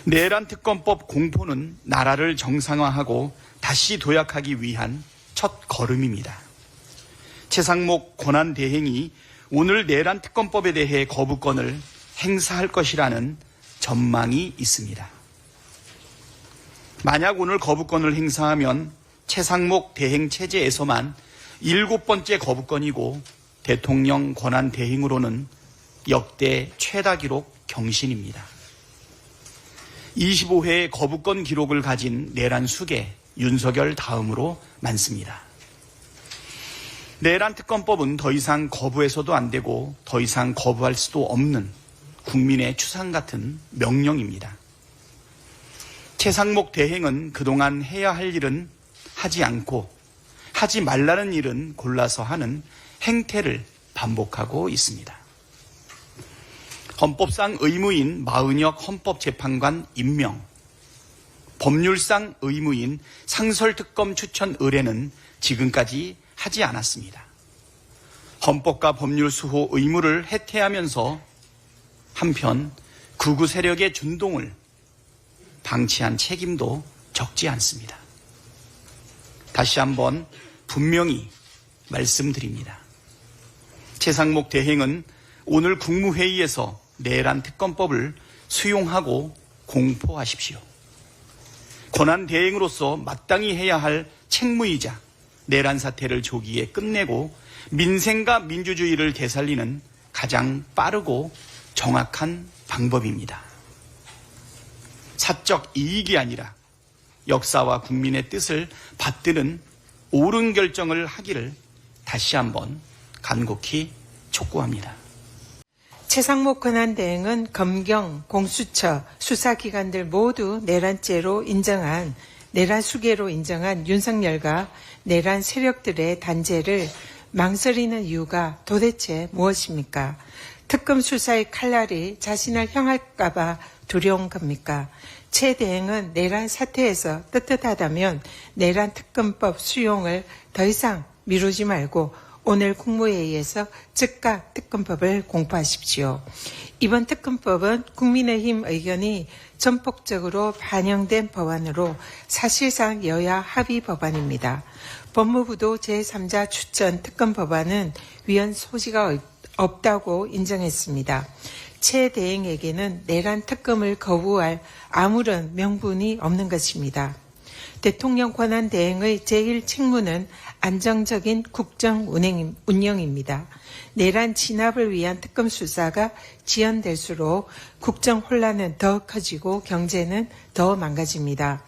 내란 특검법 공포는 나라를 정상화하고 다시 도약하기 위한 첫 걸음입니다. 최상목 권한대행이 오늘 내란 특검법에 대해 거부권을 행사할 것이라는 전망이 있습니다. 만약 오늘 거부권을 행사하면 최상목 대행 체제에서만 7번째 거부권이고 대통령 권한 대행으로는 역대 최다 기록 경신입니다. 25회의 거부권 기록을 가진 내란 수계 윤석열 다음으로 많습니다. 내란 특검법은 더 이상 거부해서도 안 되고 더 이상 거부할 수도 없는 국민의 추상 같은 명령입니다. 최상목 대행은 그동안 해야 할 일은 하지 않고 하지 말라는 일은 골라서 하는 행태를 반복하고 있습니다. 헌법상 의무인 마은혁 헌법재판관 임명, 법률상 의무인 상설특검 추천 의뢰는 지금까지 하지 않았습니다. 헌법과 법률 수호 의무를 해태하면서 한편 극우 세력의 준동을 방치한 책임도 적지 않습니다. 다시 한번 분명히 말씀드립니다. 최상목 대행은 오늘 국무회의에서 내란 특검법을 수용하고 공포하십시오. 권한 대행으로서 마땅히 해야 할 책무이자 내란 사태를 조기에 끝내고 민생과 민주주의를 되살리는 가장 빠르고 정확한 방법입니다. 사적 이익이 아니라 역사와 국민의 뜻을 받드는 옳은 결정을 하기를 다시 한번 간곡히 촉구합니다. 최상목 권한대행은 검경, 공수처, 수사기관들 모두 내란 수계로 인정한 윤석열과 내란 세력들의 단죄를 망설이는 이유가 도대체 무엇입니까? 특검 수사의 칼날이 자신을 향할까 봐 두려운 겁니까? 최 대행은 내란 사태에서 떳떳하다면 내란 특검법 수용을 더 이상 미루지 말고 오늘 국무회의에서 즉각 특검법을 공포하십시오. 이번 특검법은 국민의힘 의견이 전폭적으로 반영된 법안으로 사실상 여야 합의 법안입니다. 법무부도 제3자 추천 특검 법안은 위헌 소지가 없다고 인정했습니다. 최 대행에게는 내란 특검을 거부할 아무런 명분이 없는 것입니다. 대통령 권한 대행의 제1책무는 안정적인 국정 운영입니다. 내란 진압을 위한 특검 수사가 지연될수록 국정 혼란은 더 커지고 경제는 더 망가집니다.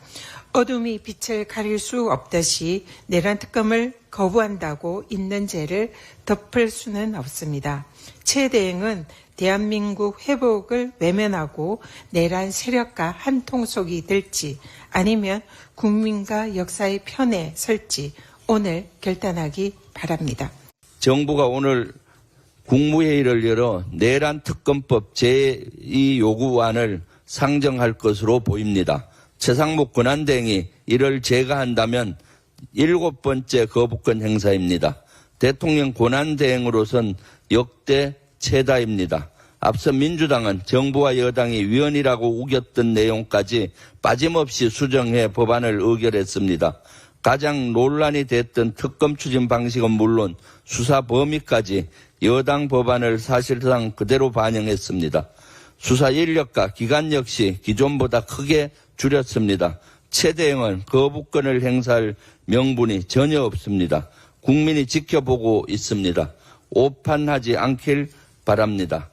어둠이 빛을 가릴 수 없듯이 내란 특검을 거부한다고 있는 죄를 덮을 수는 없습니다. 최 대행은 대한민국 회복을 외면하고 내란 세력과 한 통속이 될지 아니면 국민과 역사의 편에 설지 오늘 결단하기 바랍니다. 정부가 오늘 국무회의를 열어 내란 특검법 제2요구안을 상정할 것으로 보입니다. 최상목 권한대행이 이를 제거한다면 7번째 거부권 행사입니다. 대통령 권한대행으로선 역대 최다입니다. 앞서 민주당은 정부와 여당이 위헌이라고 우겼던 내용까지 빠짐없이 수정해 법안을 의결했습니다. 가장 논란이 됐던 특검 추진 방식은 물론 수사 범위까지 여당 법안을 사실상 그대로 반영했습니다. 수사 인력과 기간 역시 기존보다 크게 줄였습니다. 최 대행은 거부권을 행사할 명분이 전혀 없습니다. 국민이 지켜보고 있습니다. 오판하지 않길 바랍니다.